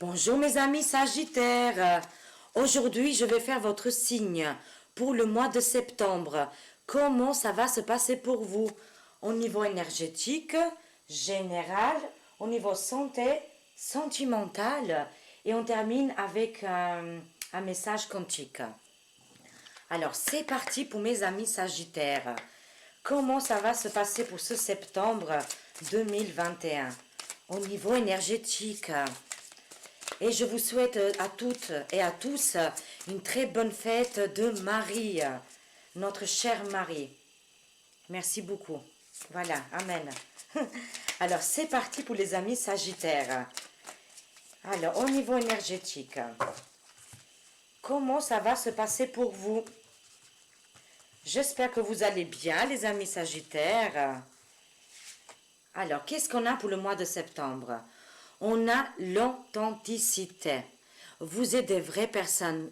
Bonjour mes amis Sagittaires. Aujourd'hui, je vais faire votre signe pour le mois de septembre. Comment ça va se passer pour vous au niveau énergétique, général, au niveau santé, sentimental et on termine avec un message quantique. Alors, c'est parti pour mes amis Sagittaires. Comment ça va se passer pour ce septembre 2021 au niveau énergétique? Et je vous souhaite à toutes et à tous une très bonne fête de Marie, notre chère Marie. Merci beaucoup. Voilà, Amen. Alors, c'est parti pour les amis Sagittaires. Alors, au niveau énergétique, comment ça va se passer pour vous? J'espère que vous allez bien, les amis Sagittaires. Alors, qu'est-ce qu'on a pour le mois de septembre? On a l'authenticité. Vous êtes des vraies personnes,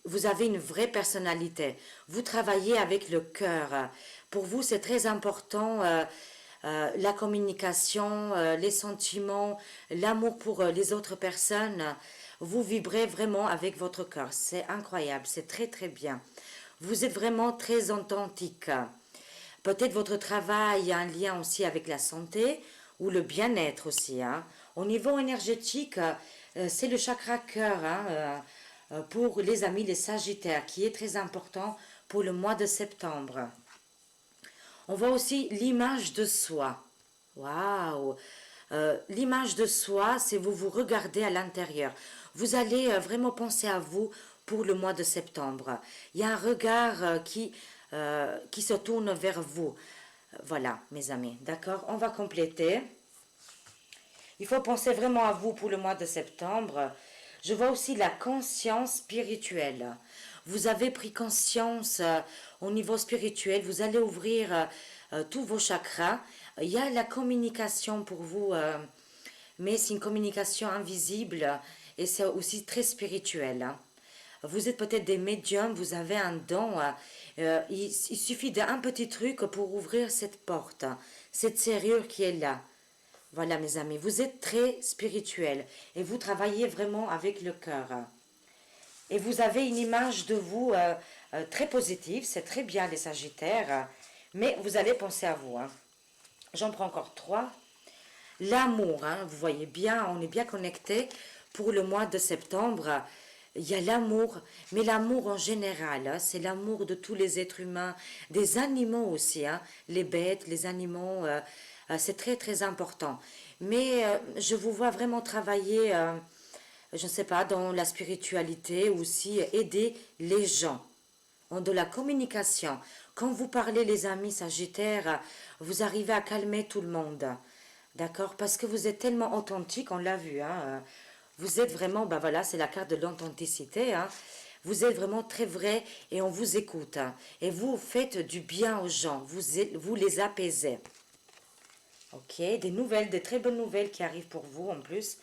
vous avez une vraie personnalité. Vous travaillez avec le cœur. Pour vous, c'est très important la communication, les sentiments, l'amour pour les autres personnes. Vous vibrez vraiment avec votre cœur. C'est incroyable, c'est très très bien. Vous êtes vraiment très authentique. Peut-être votre travail a un lien aussi avec la santé ou le bien-être aussi. Au niveau énergétique, c'est le chakra cœur pour les amis les Sagittaires qui est très important pour le mois de septembre. On voit aussi l'image de soi. Waouh! L'image de soi, c'est vous vous regardez à l'intérieur. Vous allez vraiment penser à vous pour le mois de septembre. Il y a un regard qui se tourne vers vous. Voilà, mes amis. D'accord? On va compléter. Il faut penser vraiment à vous pour le mois de septembre. Je vois aussi la conscience spirituelle. Vous avez pris conscience au niveau spirituel. Vous allez ouvrir tous vos chakras. Il y a la communication pour vous, mais c'est une communication invisible et c'est aussi très spirituel. Vous êtes peut-être des médiums, vous avez un don. Il suffit d'un petit truc pour ouvrir cette porte, cette serrure qui est là. Voilà mes amis, vous êtes très spirituel et vous travaillez vraiment avec le cœur. Et vous avez une image de vous très positive, c'est très bien les Sagittaires, mais vous allez penser à vous. J'en prends encore 3. L'amour, vous voyez bien, on est bien connecté pour le mois de septembre. Il y a l'amour, mais l'amour en général, c'est l'amour de tous les êtres humains, des animaux aussi, les bêtes, les animaux, c'est très très important. Mais je vous vois vraiment travailler, je ne sais pas, dans la spiritualité aussi, aider les gens, en de la communication. Quand vous parlez les amis Sagittaires, vous arrivez à calmer tout le monde, d'accord? Parce que vous êtes tellement authentique, on l'a vu, vous êtes vraiment, ben voilà, c'est la carte de l'authenticité. Vous êtes vraiment très vrai et on vous écoute. Et vous faites du bien aux gens. Vous les apaisez. Ok, des nouvelles, des très bonnes nouvelles qui arrivent pour vous en plus.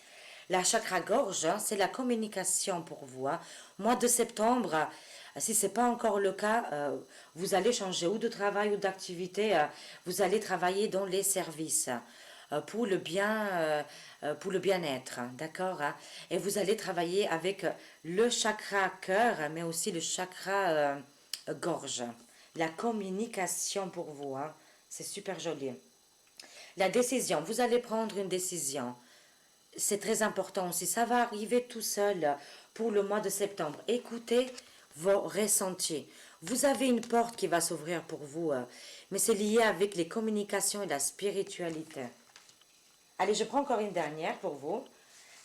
La chakra-gorge, c'est la communication pour vous. Mois de septembre, si ce n'est pas encore le cas, vous allez changer ou de travail ou d'activité. Vous allez travailler dans les services pour le bien, pour le bien-être, d'accord? Et vous allez travailler avec le chakra cœur, mais aussi le chakra gorge. La communication pour vous, c'est super joli. La décision, vous allez prendre une décision. C'est très important aussi. Ça va arriver tout seul pour le mois de septembre. Écoutez vos ressentis. Vous avez une porte qui va s'ouvrir pour vous, mais c'est lié avec les communications et la spiritualité. Allez, je prends encore une dernière pour vous.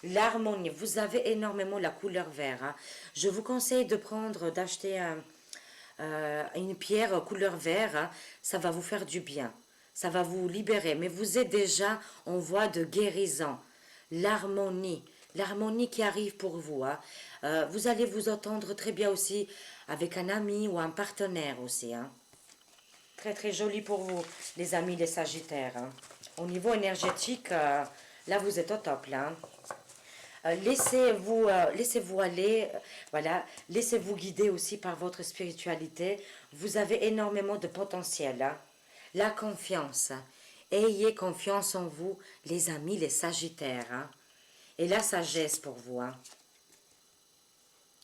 L'harmonie. Vous avez énormément la couleur vert. Je vous conseille de prendre, d'acheter une pierre couleur vert. Ça va vous faire du bien. Ça va vous libérer. Mais vous êtes déjà en voie de guérison. L'harmonie. L'harmonie qui arrive pour vous. Vous allez vous entendre très bien aussi avec un ami ou un partenaire aussi. Très très joli pour vous, les amis, les Sagittaires. Au niveau énergétique, là vous êtes au top. Là. Laissez-vous aller, voilà, laissez-vous guider aussi par votre spiritualité. Vous avez énormément de potentiel. La confiance. Ayez confiance en vous, les amis, les Sagittaires. et la sagesse pour vous. Hein.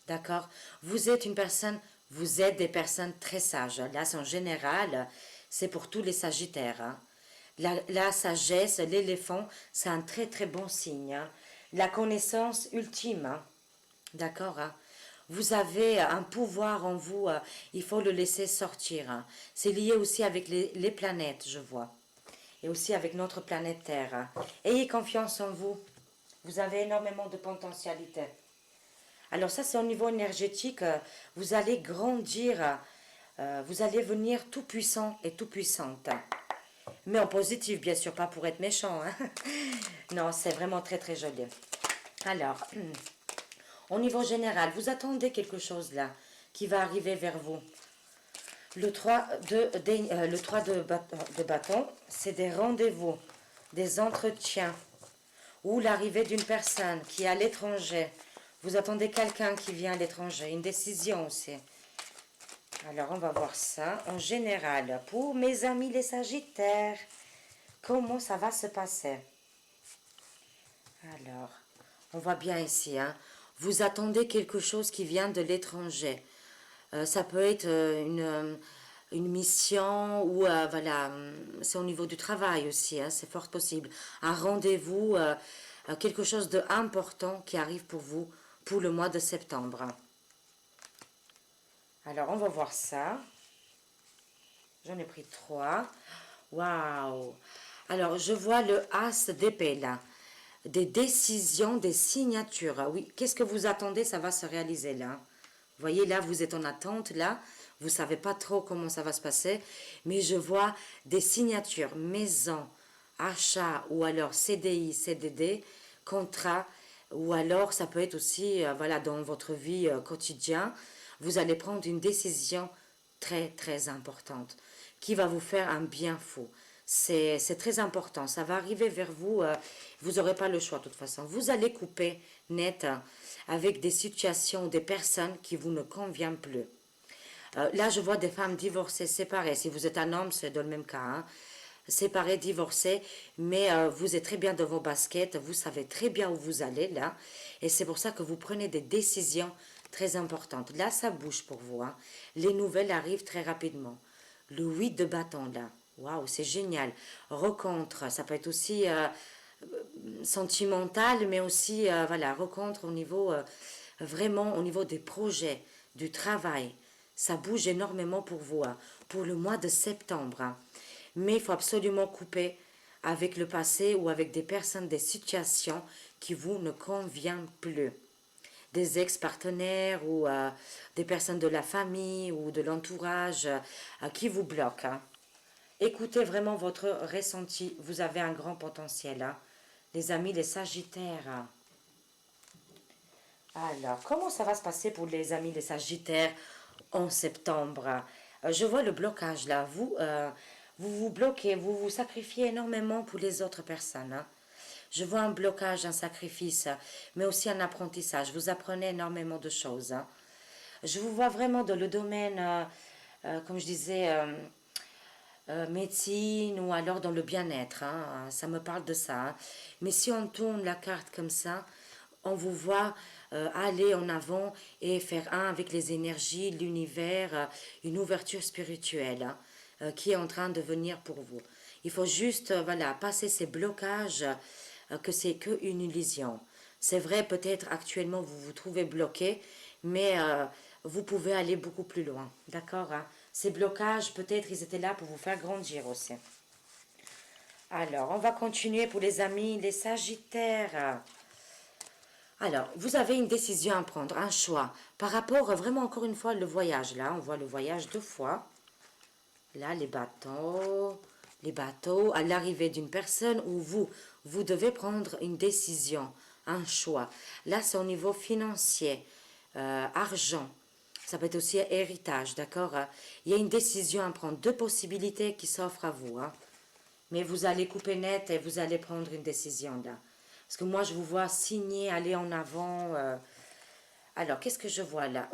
D'accord? Vous êtes une personne, vous êtes des personnes très sages. Là, en général, c'est pour tous les sagittaires. Hein. La sagesse, l'éléphant, c'est un très très bon signe. Hein. La connaissance ultime. Hein. D'accord? Hein. Vous avez un pouvoir en vous, il faut le laisser sortir. Hein. C'est lié aussi avec les planètes, je vois. Et aussi avec notre planète Terre. Hein. Ayez confiance en vous. Vous avez énormément de potentialité. Alors ça, c'est au niveau énergétique. Vous allez grandir. Vous allez venir tout puissant et tout puissante. Mais en positif, bien sûr, pas pour être méchant. Hein. Non, c'est vraiment très très joli. Alors, au niveau général, vous attendez quelque chose là qui va arriver vers vous. Le 3 de bâton, c'est des rendez-vous, des entretiens ou l'arrivée d'une personne qui est à l'étranger. Vous attendez quelqu'un qui vient à l'étranger, une décision aussi. Alors, on va voir ça en général. Pour mes amis les Sagittaires, comment ça va se passer? Alors, on voit bien ici, hein. Vous attendez quelque chose qui vient de l'étranger. Ça peut être une mission ou voilà, c'est au niveau du travail aussi, hein, c'est fort possible. Un rendez-vous, quelque chose d'important qui arrive pour vous pour le mois de septembre. Alors, on va voir ça. J'en ai pris 3. Waouh! Alors, je vois le As d'épée là. Des décisions, des signatures. Oui, qu'est-ce que vous attendez? Ça va se réaliser là. Vous voyez, là, vous êtes en attente, là. Vous ne savez pas trop comment ça va se passer. Mais je vois des signatures, maison, achat, ou alors CDI, CDD, contrat, ou alors ça peut être aussi, voilà, dans votre vie quotidienne, vous allez prendre une décision très, très importante qui va vous faire un bien fou. C'est très important. Ça va arriver vers vous. Vous n'aurez pas le choix de toute façon. Vous allez couper net avec des situations, des personnes qui vous ne conviennent plus. Là, je vois des femmes divorcées, séparées. Si vous êtes un homme, c'est dans le même cas. Hein. Séparés, divorcés, mais vous êtes très bien dans vos baskets. Vous savez très bien où vous allez là. Et c'est pour ça que vous prenez des décisions très importantes. Là, ça bouge pour vous. Hein. Les nouvelles arrivent très rapidement. Le 8 de bâton là. Waouh, c'est génial. Rencontre, ça peut être aussi sentimental, mais aussi, voilà, rencontre au niveau, vraiment au niveau des projets, du travail. Ça bouge énormément pour vous, hein, pour le mois de septembre. Hein. Mais il faut absolument couper avec le passé ou avec des personnes, des situations qui vous ne conviennent plus. Des ex-partenaires ou des personnes de la famille ou de l'entourage qui vous bloquent. Hein. Écoutez vraiment votre ressenti. Vous avez un grand potentiel. Hein. Les amis, les Sagittaires. Alors, comment ça va se passer pour les amis, les Sagittaires en septembre? Je vois le blocage là. Vous vous bloquez, vous vous sacrifiez énormément pour les autres personnes. Hein. Je vois un blocage, un sacrifice, mais aussi un apprentissage. Vous apprenez énormément de choses. Hein. Je vous vois vraiment dans le domaine, comme je disais, médecine ou alors dans le bien-être. Hein. Ça me parle de ça. Hein. Mais si on tourne la carte comme ça, on vous voit aller en avant et faire un avec les énergies, l'univers, une ouverture spirituelle hein, qui est en train de venir pour vous. Il faut juste voilà, passer ces blocages, que c'est qu'une illusion. C'est vrai, peut-être actuellement vous vous trouvez bloqué, mais vous pouvez aller beaucoup plus loin. D'accord hein. Ces blocages, peut-être, ils étaient là pour vous faire grandir aussi. Alors, on va continuer pour les amis, les Sagittaires. Alors, vous avez une décision à prendre, un choix. Par rapport, vraiment, encore une fois, le voyage. Là, on voit le voyage 2 fois. Là, les bateaux, à l'arrivée d'une personne où vous devez prendre une décision, un choix. Là, c'est au niveau financier, argent. Ça peut être aussi héritage, d'accord? Il y a une décision à prendre, 2 possibilités qui s'offrent à vous. Hein. Mais vous allez couper net et vous allez prendre une décision là. Parce que moi, je vous vois signer, aller en avant. Alors, qu'est-ce que je vois là?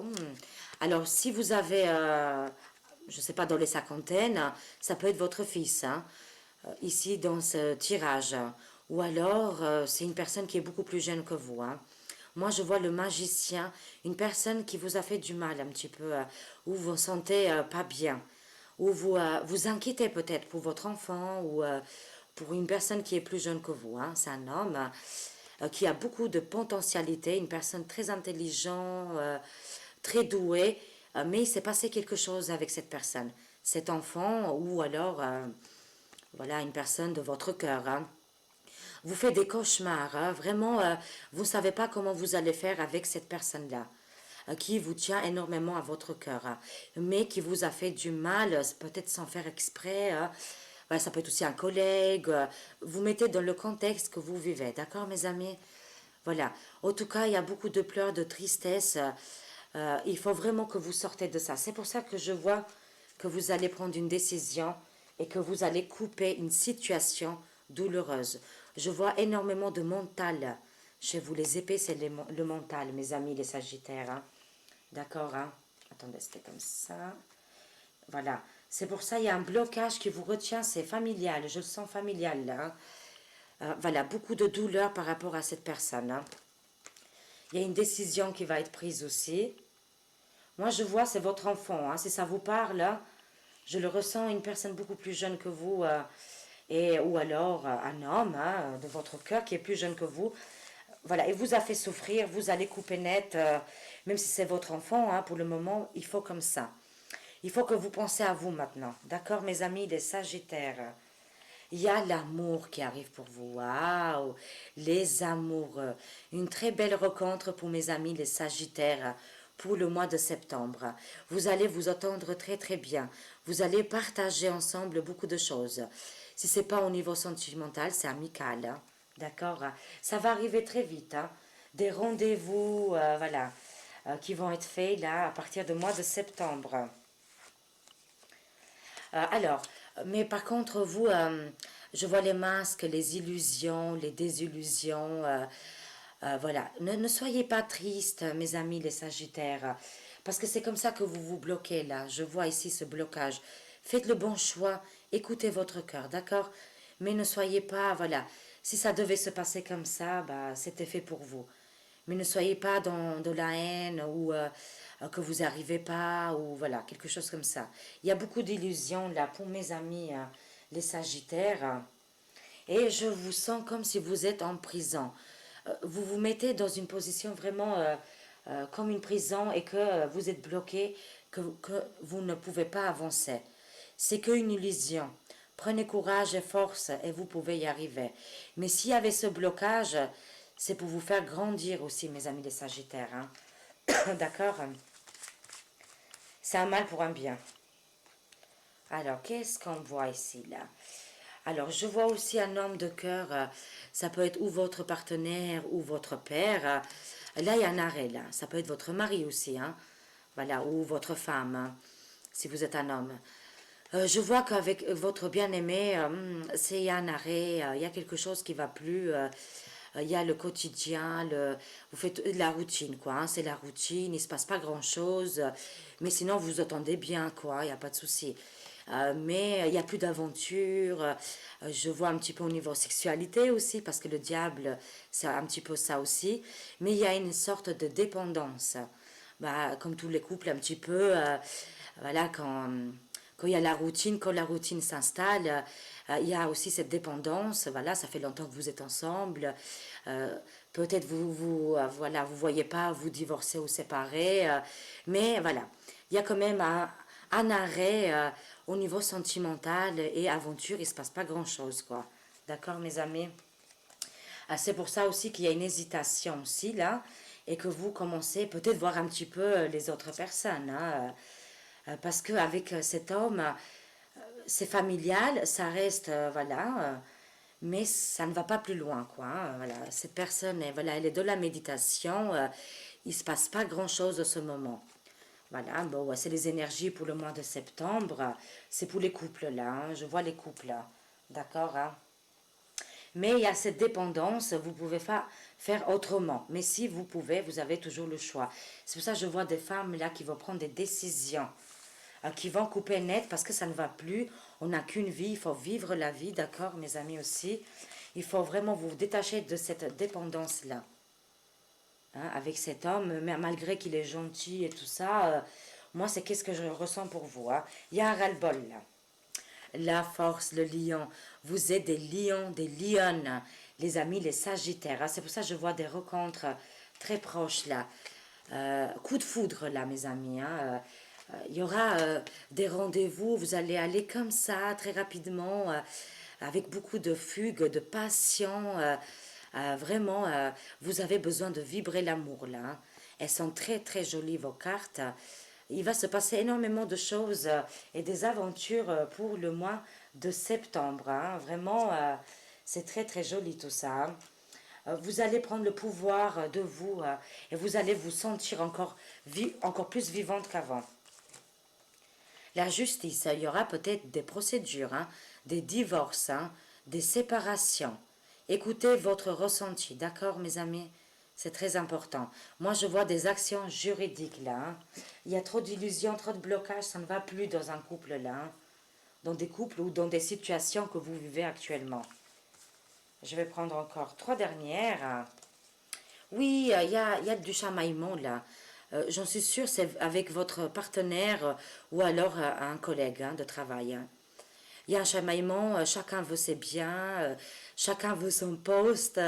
Alors, si vous avez, je ne sais pas, dans les cinquantaines, ça peut être votre fils. Hein, ici, dans ce tirage. Ou alors, c'est une personne qui est beaucoup plus jeune que vous, hein. Moi, je vois le magicien, une personne qui vous a fait du mal un petit peu, où vous vous sentez pas bien, où vous vous inquiétez peut-être pour votre enfant ou pour une personne qui est plus jeune que vous, hein. C'est un homme qui a beaucoup de potentialité, une personne très intelligente, très douée, mais il s'est passé quelque chose avec cette personne, cet enfant ou alors voilà une personne de votre cœur, hein. Vous faites des cauchemars, hein, vraiment, vous ne savez pas comment vous allez faire avec cette personne-là, qui vous tient énormément à votre cœur, hein, mais qui vous a fait du mal, peut-être sans faire exprès. Voilà, ça peut être aussi un collègue. Vous mettez dans le contexte que vous vivez, d'accord, mes amis? Voilà. En tout cas, il y a beaucoup de pleurs, de tristesse. Il faut vraiment que vous sortez de ça. C'est pour ça que je vois que vous allez prendre une décision et que vous allez couper une situation douloureuse. Je vois énormément de mental chez vous. Les épées, c'est le mental, mes amis, les sagittaires, hein. D'accord, hein? Attendez, c'était comme ça. Voilà. C'est pour ça il y a un blocage qui vous retient, c'est familial. Je le sens familial, là, hein. Voilà, beaucoup de douleur par rapport à cette personne, hein. Il y a une décision qui va être prise aussi. Moi, je vois, c'est votre enfant, hein. Si ça vous parle, hein, je le ressens, une personne beaucoup plus jeune que vous, et, ou alors un homme, hein, de votre cœur qui est plus jeune que vous. Voilà, il vous a fait souffrir, vous allez couper net, même si c'est votre enfant, hein, pour le moment, il faut comme ça. Il faut que vous pensez à vous maintenant, d'accord, mes amis, les sagittaires. Il y a l'amour qui arrive pour vous. Waouh! Les amoureux. Une très belle rencontre pour mes amis les Sagittaires pour le mois de septembre. Vous allez vous entendre très très bien. Vous allez partager ensemble beaucoup de choses. Si c'est pas au niveau sentimental, c'est amical, hein. D'accord? Ça va arriver très vite, hein. Des rendez-vous, voilà, qui vont être faits là à partir du mois de septembre. Alors, mais par contre, vous, je vois les masques, les illusions, les désillusions. Voilà, ne soyez pas tristes, mes amis les Sagittaires, parce que c'est comme ça que vous vous bloquez là. Je vois ici ce blocage. Faites le bon choix, écoutez votre cœur, d'accord? Mais ne soyez pas, voilà, si ça devait se passer comme ça, bah, c'était fait pour vous. Mais ne soyez pas dans de la haine ou que vous n'arrivez pas ou voilà, quelque chose comme ça. Il y a beaucoup d'illusions là pour mes amis, les Sagittaires. Et je vous sens comme si vous êtes en prison. Vous vous mettez dans une position vraiment comme une prison et que vous êtes bloqué, que vous ne pouvez pas avancer. C'est qu'une illusion. Prenez courage et force et vous pouvez y arriver. Mais s'il y avait ce blocage, c'est pour vous faire grandir aussi, mes amis les Sagittaires, hein. D'accord? C'est un mal pour un bien. Alors, qu'est-ce qu'on voit ici, là? Alors, je vois aussi un homme de cœur. Ça peut être ou votre partenaire ou votre père. Là, il y a un arrêt, là. Ça peut être votre mari aussi, hein. Voilà, ou votre femme, hein, si vous êtes un homme. Je vois qu'avec votre bien-aimé, il y a un arrêt, il y a quelque chose qui va plus. Il y a le quotidien, vous faites la routine, quoi, hein, c'est la routine, il ne se passe pas grand-chose, mais sinon vous vous entendez bien, quoi, il n'y a pas de souci. Mais il n'y a plus d'aventure, je vois un petit peu au niveau sexualité aussi, parce que le diable, c'est un petit peu ça aussi, mais il y a une sorte de dépendance, bah, comme tous les couples, un petit peu, voilà, quand il y a la routine, quand la routine s'installe, il y a aussi cette dépendance. Voilà, ça fait longtemps que vous êtes ensemble. Euh, Peut-être voilà, vous voyez pas vous divorcer ou séparer, mais voilà, il y a quand même un arrêt au niveau sentimental et aventure. Il se passe pas grand-chose, quoi. D'accord, mes amis? C'est pour ça aussi qu'il y a une hésitation aussi là et que vous commencez peut-être voir un petit peu les autres personnes, hein, parce qu'avec cet homme, c'est familial, ça reste, voilà, mais ça ne va pas plus loin, quoi, hein, voilà. Cette personne, voilà, elle est de la méditation, il ne se passe pas grand-chose à ce moment. Voilà, bon, ouais, c'est les énergies pour le mois de septembre, c'est pour les couples, là, hein, je vois les couples, là, d'accord, hein. Mais il y a cette dépendance, vous ne pouvez pas faire autrement. Mais si vous pouvez, vous avez toujours le choix. C'est pour ça que je vois des femmes là qui vont prendre des décisions, qui vont couper net parce que ça ne va plus. On n'a qu'une vie, il faut vivre la vie, d'accord, mes amis aussi. Il faut vraiment vous détacher de cette dépendance-là. Hein, avec cet homme, mais malgré qu'il est gentil et tout ça, moi, c'est qu'est-ce que je ressens pour vous. Hein. Il y a un ras-le-bol là. La force, le lion. Vous êtes des lions, des lionnes, les amis, les sagittaires. Hein. C'est pour ça que je vois des rencontres très proches là. Coup de foudre là, mes amis. Hein. Il y aura des rendez-vous, vous allez aller comme ça, très rapidement, avec beaucoup de fugue, de passion. Vraiment, vous avez besoin de vibrer l'amour là. Hein. Elles sont très très jolies vos cartes. Il va se passer énormément de choses et des aventures pour le mois de septembre. Hein. Vraiment, c'est très très joli tout ça. Hein. Vous allez prendre le pouvoir de vous et vous allez vous sentir encore plus vivante qu'avant. La justice, il y aura peut-être des procédures, hein, des divorces, hein, des séparations. Écoutez votre ressenti, d'accord mes amis? C'est très important. Moi, je vois des actions juridiques là. Hein. Il y a trop d'illusions, trop de blocages, ça ne va plus dans un couple là. Hein. Dans des couples ou dans des situations que vous vivez actuellement. Je vais prendre encore 3 dernières. Oui, il y a du chamaillement là. J'en suis sûre, c'est avec votre partenaire ou alors un collègue hein, de travail. Hein. Il y a un chamaillement, chacun veut ses biens, chacun veut son poste.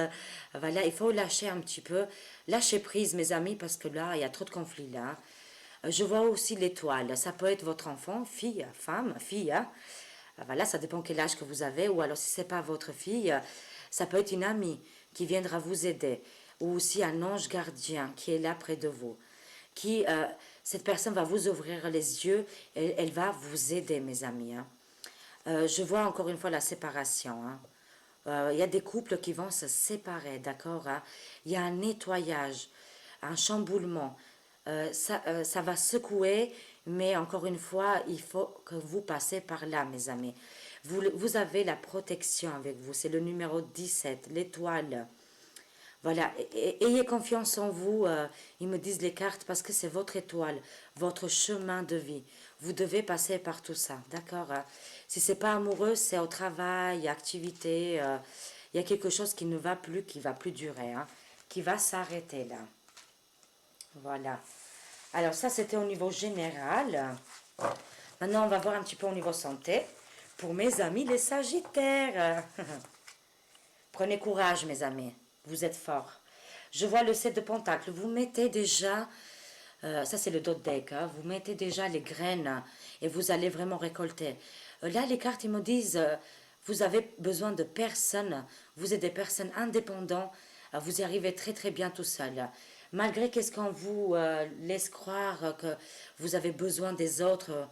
Voilà, il faut lâcher un petit peu. Lâcher prise, mes amis, parce que là, il y a trop de conflits là. Je vois aussi l'étoile. Ça peut être votre enfant, fille, femme, fille. Hein. Voilà, ça dépend quel âge que vous avez. Ou alors, si ce n'est pas votre fille, ça peut être une amie qui viendra vous aider. Ou aussi un ange gardien qui est là près de vous. Cette personne va vous ouvrir les yeux et elle va vous aider, mes amis. Hein. Je vois encore une fois la séparation. Hein. Il y a des couples qui vont se séparer, d'accord? Hein. Il y a un nettoyage, un chamboulement. Ça va secouer, mais encore une fois, il faut que vous passez par là, mes amis. Vous avez la protection avec vous, c'est le numéro 17, l'étoile. Voilà, ayez confiance en vous, ils me disent les cartes, parce que c'est votre étoile, votre chemin de vie. Vous devez passer par tout ça, d'accord? Hein. Si c'est pas amoureux, c'est au travail, activité, il y a quelque chose qui ne va plus, qui va plus durer, hein, qui va s'arrêter là. Voilà. Alors ça, c'était au niveau général. Maintenant, on va voir un petit peu au niveau santé. Pour mes amis les Sagittaires. Prenez courage, mes amis. Vous êtes forts. Je vois le 7 de Pentacle. Vous mettez déjà, ça c'est le dos de deck, hein, vous mettez déjà les graines et vous allez vraiment récolter. Là, les cartes, ils me disent, vous avez besoin de personnes. Vous êtes des personnes indépendantes. Vous y arrivez très très bien tout seul. Malgré qu'est-ce qu'on vous laisse croire que vous avez besoin des autres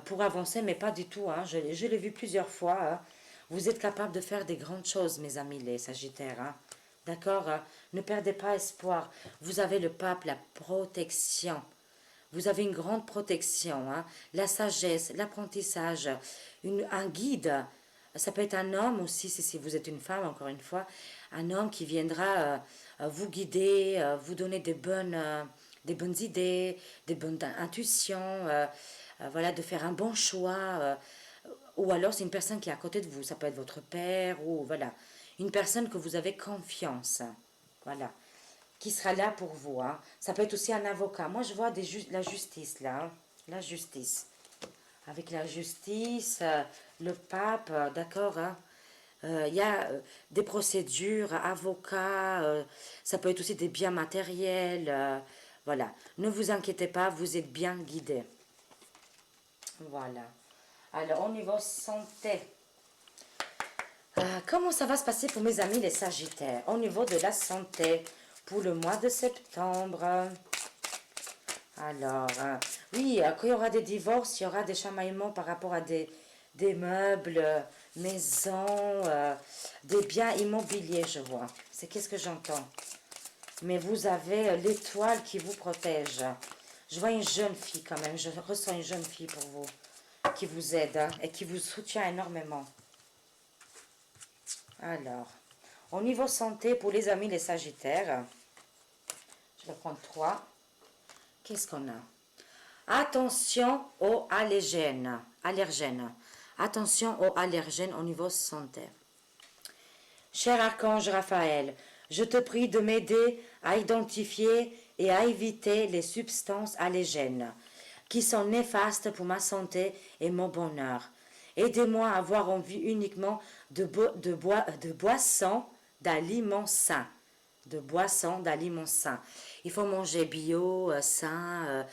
pour avancer, mais pas du tout. Hein. Je l'ai vu plusieurs fois. Hein. Vous êtes capable de faire des grandes choses, mes amis les Sagittaires. Hein. D'accord? Hein. Ne perdez pas espoir. Vous avez le pape, la protection. Vous avez une grande protection. Hein. La sagesse, l'apprentissage, un guide. Ça peut être un homme aussi, si vous êtes une femme, encore une fois. Un homme qui viendra vous guider, vous donner des bonnes idées, des bonnes intuitions. Voilà, de faire un bon choix. Ou alors c'est une personne qui est à côté de vous, ça peut être votre père ou voilà, une personne que vous avez confiance, voilà, qui sera là pour vous. Hein. Ça peut être aussi un avocat. Moi je vois la justice là, hein. La justice. Avec la justice, le pape, d'accord, hein. Il y a des procédures, avocats, ça peut être aussi des biens matériels, voilà. Ne vous inquiétez pas, vous êtes bien guidés. Voilà. Alors, au niveau santé, comment ça va se passer pour mes amis les Sagittaires? Au niveau de la santé, pour le mois de septembre. Alors, oui, quand il y aura des divorces, il y aura des chamaillements par rapport à des meubles, maisons, des biens immobiliers, je vois. C'est qu'est-ce que j'entends. Mais vous avez l'étoile qui vous protège. Je vois une jeune fille quand même, je ressens une jeune fille pour vous, qui vous aide hein, et qui vous soutient énormément. Alors, au niveau santé, pour les amis les Sagittaires, je vais prendre 3. Qu'est-ce qu'on a? Attention aux allergènes. Attention aux allergènes au niveau santé. Cher archange Raphaël, je te prie de m'aider à identifier et à éviter les substances allergènes qui sont néfastes pour ma santé et mon bonheur. Aidez-moi à avoir envie uniquement de boissons d'aliments sains. De boissons d'aliments sains. Il faut manger bio, sain,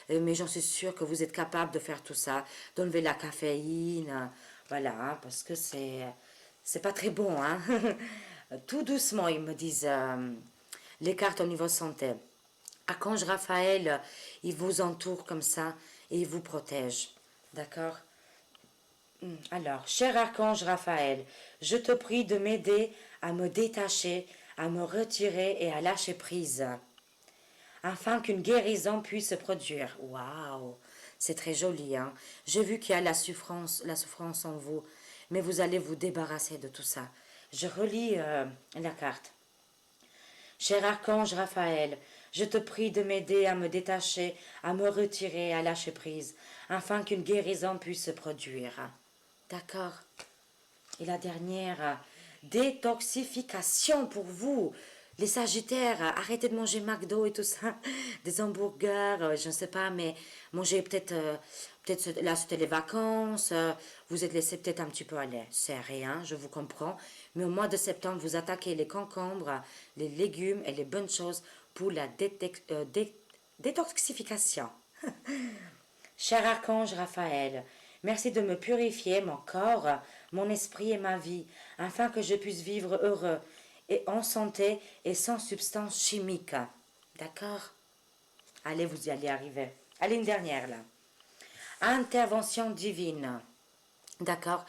mais j'en suis sûre que vous êtes capable de faire tout ça, d'enlever la caféine, voilà, hein, parce que c'est pas très bon, hein. Tout doucement, ils me disent les cartes au niveau santé. Archange Raphaël, il vous entoure comme ça et il vous protège, d'accord? Alors, cher archange Raphaël, je te prie de m'aider à me détacher, à me retirer et à lâcher prise, afin qu'une guérison puisse se produire. Waouh, c'est très joli, hein? J'ai vu qu'il y a la souffrance en vous, mais vous allez vous débarrasser de tout ça. Je relis la carte. Cher archange Raphaël, je te prie de m'aider à me détacher, à me retirer, à lâcher prise, afin qu'une guérison puisse se produire. D'accord. Et la dernière, détoxification pour vous. Les Sagittaires, arrêtez de manger McDo et tout ça, des hamburgers, je ne sais pas, mais manger peut-être là c'était les vacances, vous êtes laissé peut-être un petit peu aller, c'est rien, je vous comprends, mais au mois de septembre, vous attaquez les concombres, les légumes et les bonnes choses pour la détoxification. Cher archange Raphaël, merci de me purifier mon corps, mon esprit et ma vie, afin que je puisse vivre heureux et en santé et sans substances chimiques. D'accord? Allez, vous y allez arriver. Allez, une dernière là. Intervention divine. D'accord?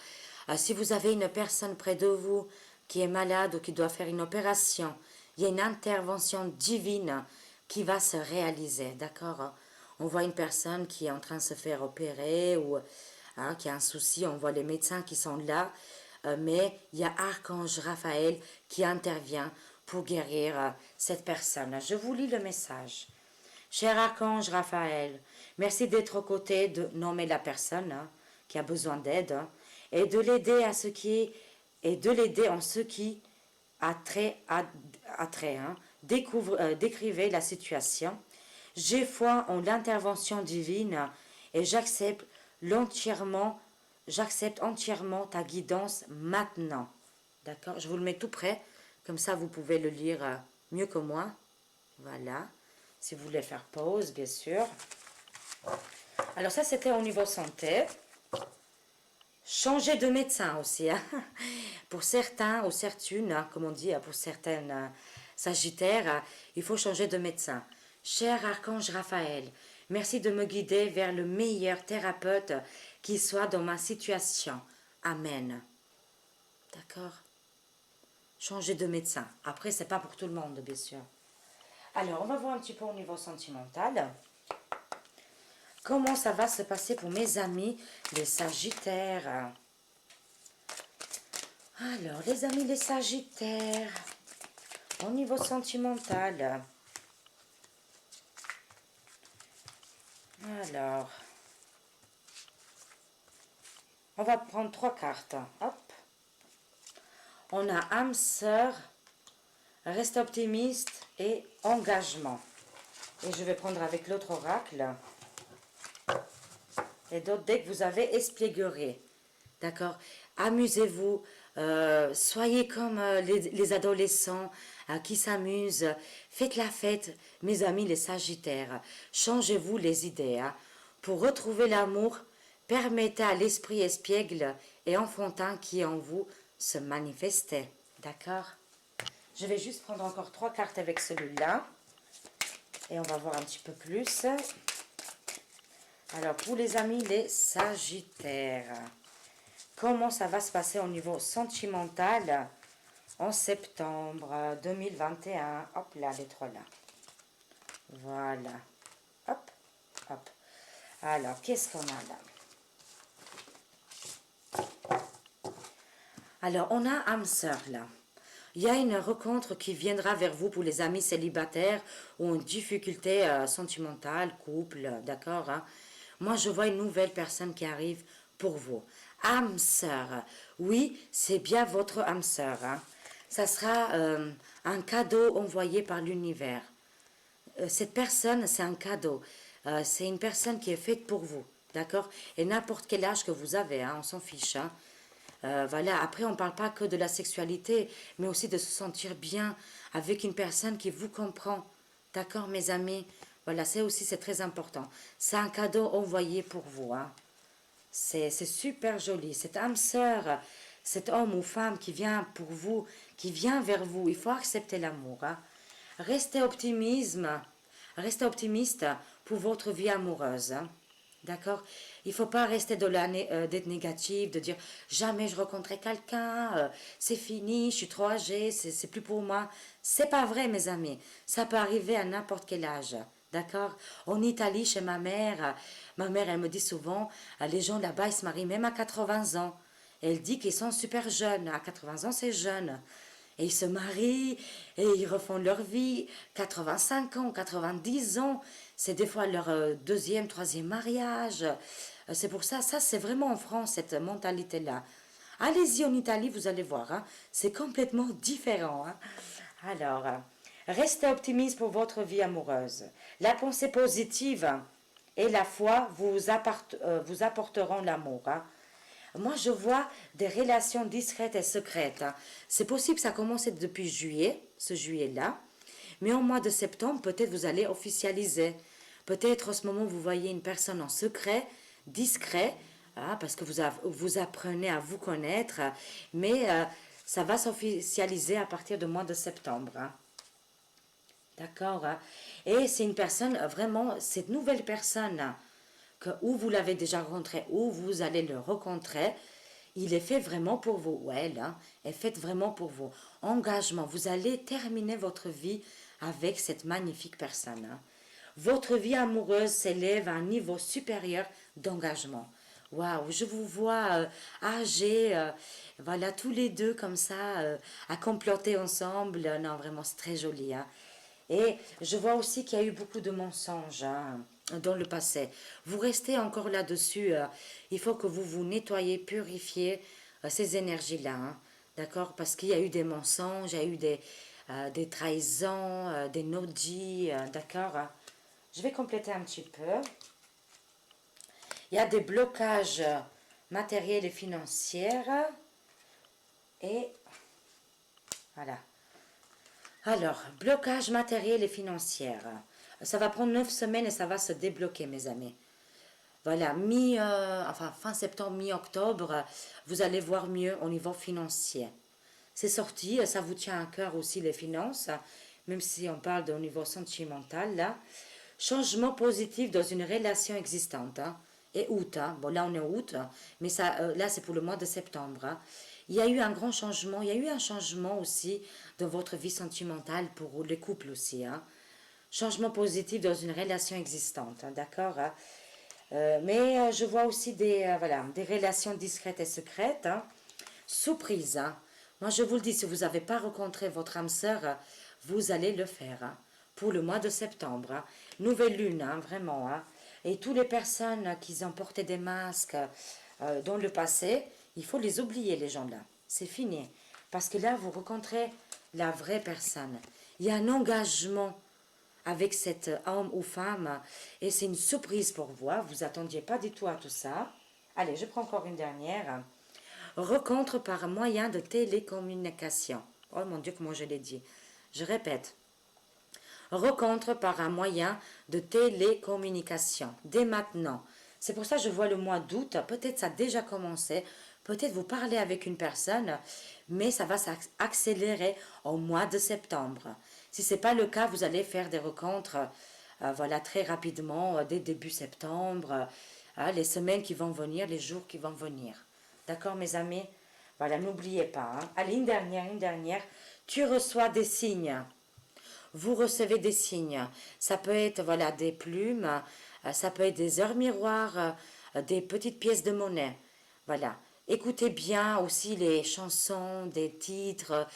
Si vous avez une personne près de vous qui est malade ou qui doit faire une opération, il y a une intervention divine qui va se réaliser. D'accord? On voit une personne qui est en train de se faire opérer ou hein, qui a un souci, on voit les médecins qui sont là, mais il y a Archange Raphaël qui intervient pour guérir cette personne. Je vous lis le message. Cher Archange Raphaël, merci d'être aux côtés de nommer la personne hein, qui a besoin d'aide hein, et de l'aider à ce qui et de l'aider en ce qui a trait hein. Décrivez la situation. J'ai foi en l'intervention divine et j'accepte entièrement ta guidance maintenant. D'accord? Je vous le mets tout près, comme ça vous pouvez le lire mieux que moi. Voilà. Si vous voulez faire pause, bien sûr. Alors ça, c'était au niveau santé. Changer de médecin aussi. Hein. Pour certains ou certaines, hein, comme on dit, pour certaines sagittaires, il faut changer de médecin. Cher archange Raphaël, merci de me guider vers le meilleur thérapeute qui soit dans ma situation. Amen. D'accord? Changer de médecin. Après, c'est pas pour tout le monde, bien sûr. Alors, on va voir un petit peu au niveau sentimental. Comment ça va se passer pour mes amis, les Sagittaires? Alors, les amis, les Sagittaires, au niveau sentimental. Alors, on va prendre 3 cartes. Hop. On a âme sœur, reste optimiste et engagement. Et je vais prendre avec l'autre oracle. Et d'autres, dès que vous avez espièglerie. D'accord? Amusez-vous. Soyez comme les adolescents qui s'amusent. Faites la fête, mes amis les Sagittaires. Changez-vous les idées. Hein. Pour retrouver l'amour, permettez à l'esprit espiègle et enfantin qui est en vous se manifester. D'accord? Je vais juste prendre encore 3 cartes avec celui-là. Et on va voir un petit peu plus. Alors, pour les amis, les Sagittaires, comment ça va se passer au niveau sentimental en septembre 2021? Hop là, les 3 là. Voilà. Hop, hop. Alors, qu'est-ce qu'on a là? Alors, on a âme sœur là. Il y a une rencontre qui viendra vers vous pour les amis célibataires ou en difficulté sentimentale, couple, d'accord hein? Moi, je vois une nouvelle personne qui arrive pour vous. Âme sœur. Oui, c'est bien votre âme sœur. Hein? ça sera un cadeau envoyé par l'univers. Cette personne, c'est un cadeau. C'est une personne qui est faite pour vous, d'accord? Et n'importe quel âge que vous avez, hein, on s'en fiche, hein. Voilà, après, on ne parle pas que de la sexualité, mais aussi de se sentir bien avec une personne qui vous comprend. D'accord, mes amis? Voilà, c'est aussi, c'est très important. C'est un cadeau envoyé pour vous, hein. C'est super joli. Cette âme sœur, cet homme ou femme qui vient pour vous, qui vient vers vous, il faut accepter l'amour, hein. Restez restez optimiste pour votre vie amoureuse, hein. D'accord? Il ne faut pas rester d'être négatif, de dire jamais je rencontrerai quelqu'un, c'est fini, je suis trop âgée, c'est plus pour moi. C'est pas vrai, mes amis. Ça peut arriver à n'importe quel âge. D'accord? En Italie, chez ma mère, elle me dit souvent, les gens là-bas, ils se marient même à 80 ans. Et elle dit qu'ils sont super jeunes. À 80 ans, c'est jeune. Et ils se marient et ils refont leur vie. 85 ans, 90 ans, c'est des fois leur deuxième, troisième mariage. C'est pour ça, ça c'est vraiment en France, cette mentalité-là. Allez-y en Italie, vous allez voir, hein, c'est complètement différent, hein. Alors, restez optimiste pour votre vie amoureuse. La pensée positive et la foi vous apporteront l'amour, hein. Moi, je vois des relations discrètes et secrètes, hein. C'est possible que ça commence depuis juillet, ce juillet-là. Mais au mois de septembre, peut-être vous allez officialiser. Peut-être en ce moment, vous voyez une personne en secret, discret, hein, parce que vous apprenez à vous connaître. Mais ça va s'officialiser à partir du mois de septembre, hein. D'accord, hein. Et c'est une personne, vraiment, cette nouvelle personne, hein, que ou vous l'avez déjà rencontré ou vous allez le rencontrer, il est fait vraiment pour vous. Ouais, elle, hein, est faite vraiment pour vous. Engagement, vous allez terminer votre vie avec cette magnifique personne, hein. Votre vie amoureuse s'élève à un niveau supérieur d'engagement. Waouh, je vous vois âgés, voilà, tous les deux comme ça, à comploter ensemble. Non, vraiment, c'est très joli, hein. Et je vois aussi qu'il y a eu beaucoup de mensonges, hein, dans le passé. Vous restez encore là-dessus. Il faut que vous vous nettoyez, purifiez ces énergies-là, hein. D'accord? Parce qu'il y a eu des mensonges, il y a eu des trahisons, des no-dits, d'accord? Je vais compléter un petit peu. Il y a des blocages matériels et financiers. Et voilà. Alors, blocage matériel et financier. Ça va prendre 9 semaines et ça va se débloquer, mes amis. Voilà, fin septembre, mi-octobre, vous allez voir mieux au niveau financier. C'est sorti, ça vous tient à cœur aussi les finances, même si on parle au niveau sentimental, là. Changement positif dans une relation existante, hein. Et août, hein. Bon, là on est août, hein, mais ça, là c'est pour le mois de septembre, hein. Il y a eu un grand changement, il y a eu un changement aussi dans votre vie sentimentale pour les couples aussi, hein. Changement positif dans une relation existante, hein, d'accord, hein. Mais je vois aussi voilà, des relations discrètes et secrètes, hein. Surprise, hein. Moi, je vous le dis, si vous n'avez pas rencontré votre âme sœur, vous allez le faire, hein, pour le mois de septembre, hein. Nouvelle lune, hein, vraiment, hein. Et toutes les personnes qui ont porté des masques dans le passé, il faut les oublier, les gens-là. C'est fini. Parce que là, vous rencontrez la vraie personne. Il y a un engagement avec cet homme ou femme et c'est une surprise pour vous, hein. Vous attendiez pas du tout à tout ça. Allez, je prends encore une dernière. Rencontre par moyen de télécommunication. Oh mon Dieu, comment je l'ai dit. Je répète. Rencontre par un moyen de télécommunication. Dès maintenant. C'est pour ça que je vois le mois d'août. Peut-être ça a déjà commencé. Peut-être vous parlez avec une personne, mais ça va s'accélérer au mois de septembre. Si ce n'est pas le cas, vous allez faire des rencontres voilà, très rapidement, dès début septembre, les semaines qui vont venir, les jours qui vont venir. D'accord, mes amis? Voilà, n'oubliez pas, hein. Allez, une dernière. Tu reçois des signes. Vous recevez des signes. Ça peut être voilà, des plumes, ça peut être des heures miroirs, des petites pièces de monnaie. Voilà. Écoutez bien aussi les chansons, des titres,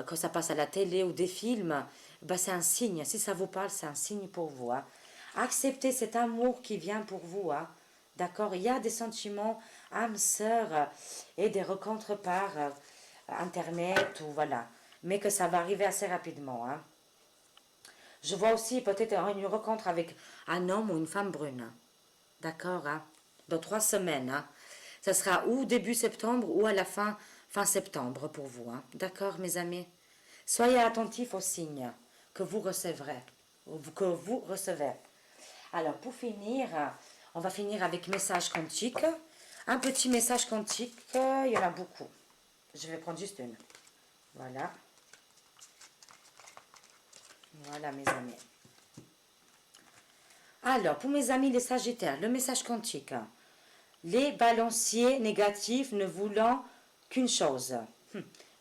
quand ça passe à la télé ou des films. Ben, c'est un signe. Si ça vous parle, c'est un signe pour vous, hein. Acceptez cet amour qui vient pour vous, hein. D'accord? Il y a des sentiments âme sœur et des rencontres par Internet ou voilà. Mais que ça va arriver assez rapidement. Hein. Je vois aussi peut-être une rencontre avec un homme ou une femme brune. D'accord, hein? Dans 3 semaines. Hein? Ça sera ou début septembre ou à la fin septembre pour vous. Hein? D'accord, mes amis? Soyez attentifs aux signes que vous recevrez. Que vous recevez. Alors, pour finir, on va finir avec message quantique. Un petit message quantique, il y en a beaucoup. Je vais prendre juste une. Voilà. Voilà, mes amis. Alors, pour mes amis les Sagittaires, le message quantique. Les balanciers négatifs ne voulant qu'une chose.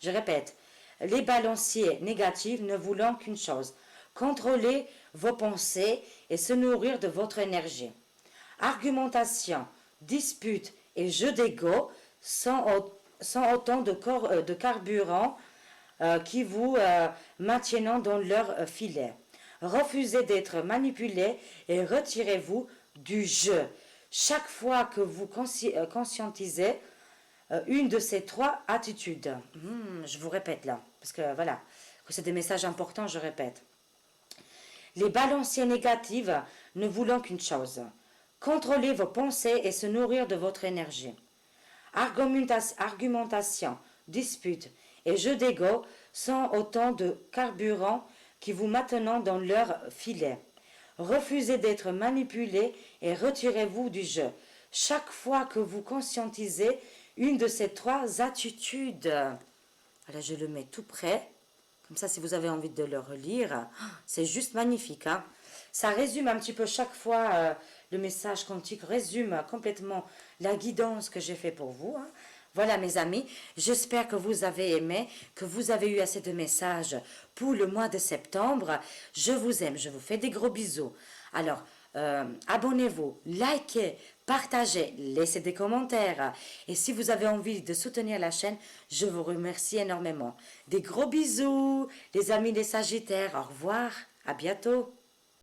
Je répète, les balanciers négatifs ne voulant qu'une chose. Contrôler vos pensées et se nourrir de votre énergie. Argumentation, dispute et jeu d'ego sont autant de carburant qui vous maintiennent dans leur filet. Refusez d'être manipulé et retirez-vous du jeu. Chaque fois que vous conscientisez une de ces 3 attitudes, je vous répète là, parce que voilà, que c'est des messages importants, je répète. Les balanciers négatifs ne voulant qu'une chose, contrôler vos pensées et se nourrir de votre énergie. Argumentation, dispute et jeu d'ego sont autant de carburants qui vous maintenent dans leur filet. Refusez d'être manipulé et retirez-vous du jeu. Chaque fois que vous conscientisez une de ces 3 attitudes, voilà, je le mets tout près. Comme ça, si vous avez envie de le relire, c'est juste magnifique. Hein. Ça résume un petit peu chaque fois, le message quantique résume complètement la guidance que j'ai fait pour vous. Hein. Voilà mes amis, j'espère que vous avez aimé, que vous avez eu assez de messages pour le mois de septembre. Je vous aime, je vous fais des gros bisous. Alors, abonnez-vous, likez, partagez, laissez des commentaires. Et si vous avez envie de soutenir la chaîne, je vous remercie énormément. Des gros bisous, les amis des Sagittaires. Au revoir, à bientôt.